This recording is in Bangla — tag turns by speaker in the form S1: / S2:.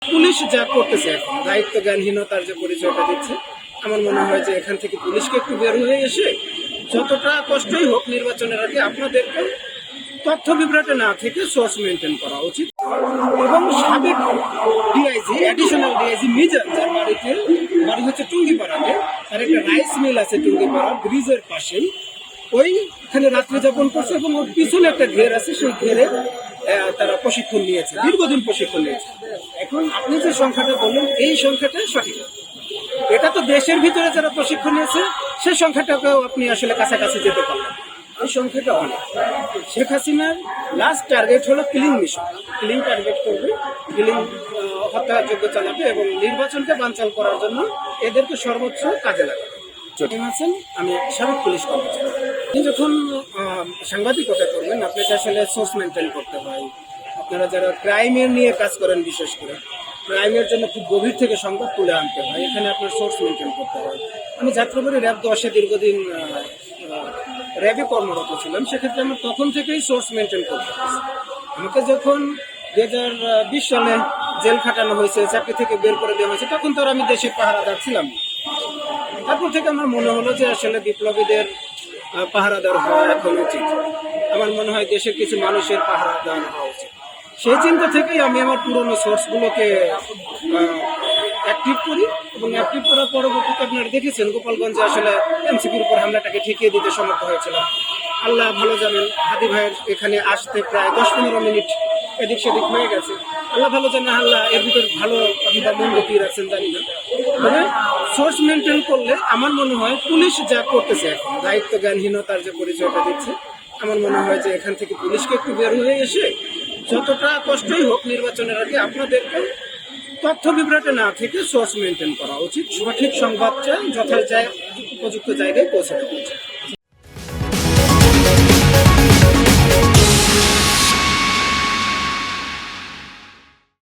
S1: পুলিশ যা করতেছে এখন দায়িত্ব জ্ঞানহীনতার যে পরিচয়টা দিচ্ছে, আমার মনে হয় যে এখান থেকে পুলিশকে একটু বের হয়ে এসে যতটা কষ্টই হোক নির্বাচনের আগে আপনাদেরকে তথ্য বিভ্রাটে না থেকে সোর্স মেনটেন করা উচিত। এবং সাবেক ডিআইজি, অ্যাডিশনাল ডিআইজি মিজান, যার বাড়ি হচ্ছে টুঙ্গিপাড়াতে, তার একটা রাইস মিল আছে টুঙ্গিপাড়া ব্রিজের পাশেই, ওইখানে রাত্রি যাপন করছে এবং ওর পিছনে একটা ঘের আছে, সেই ঘেরে তারা প্রশিক্ষণ নিয়েছে, দীর্ঘদিন প্রশিক্ষণ নিয়েছে। এখন আপনি যে সংখ্যাটা বললেন, এই সংখ্যাটা সঠিক। এটা তো দেশের ভিতরে যারা প্রশিক্ষণ নিয়েছে সেই সংখ্যাটাকেও আপনি আসলে কাছাকাছি যেতে পারলেন। এই সংখ্যাটা অনেক। শেখ হাসিনার লাস্ট টার্গেট হলো কিলিং মিশন, কিলিং টার্গেট করবে, কিলিং হত্যাযজ্ঞ চালাবে এবং নির্বাচনকে বানচাল করার জন্য এদেরকে সর্বোচ্চ কাজে লাগাবে। আমি সাবেক পুলিশ কর্মচারী। আপনি যখন সাংবাদিকতা করবেন, আপনাকে আসলে সোর্স মেনটেন করতে হয়। আপনারা যারা ক্রাইমের নিয়ে কাজ করেন, বিশেষ করে ক্রাইমের জন্য খুব গভীর থেকে সংবাদ তুলে আনতে হয়, এখানে আপনার সোর্স মেনটেন করতে হয়। আমি যাত্রাবাড়ি র্যাব 10-এ দীর্ঘদিন র্যাবে কর্মরত ছিলাম, সেক্ষেত্রে আমার তখন থেকেই সোর্স মেনটেন করতে হয়েছে। আমাকে যখন 2020 সালে জেল খাটানো হয়েছে, চাকরি থেকে বের করে দেওয়া হয়েছে, তখন তো আর আমি দেশের পাহারাদার ছিলাম। তারপর থেকে আমার মনে হলো যে আসলে বিপ্লবীদের পাহারাদার হওয়া এখন উচিত। আমার মনে হয় দেশের কিছু মানুষের পাহারাদার হওয়া উচিত। সেই চিন্তা থেকেই আমি আমার পুরনো সোর্সগুলোকে অ্যাক্টিভ করি এবং অ্যাক্টিভ করার পরবর্তীতে আপনারা দেখেছেন গোপালগঞ্জে আসলে এনসিপির উপর হামলাটাকে ঠেকিয়ে দিতে সমর্থ হয়েছিলাম। আল্লাহ ভালো জানেন, হাদি ভাইয়ের এখানে আসতে প্রায় 10-15 মিনিট এদিক সেদিক হয়ে গেছে। আল্লাহ ভালো জানেন, আল্লাহ এর ভিতর ভালো অথবা মন্দ কি রাখছেন জানি না। তবে সোর্স মেনটেন করলে আমার মনে হয় পুলিশ যা করতেছে এখন দায়িত্ব জ্ঞানহীনতার যে পরিচয়টা দিচ্ছে, আমার মনে হয় যে এখান থেকে পুলিশকে একটু বের হয়ে এসে যতটা কষ্টই হোক নির্বাচনের আগে আপনাদেরকে তথ্য বিভ্রাটে না থেকে সোর্স মেনটেন করা উচিত। সঠিক সংবাদটা উপযুক্ত জায়গায় পৌঁছে দেওয়া উচিত।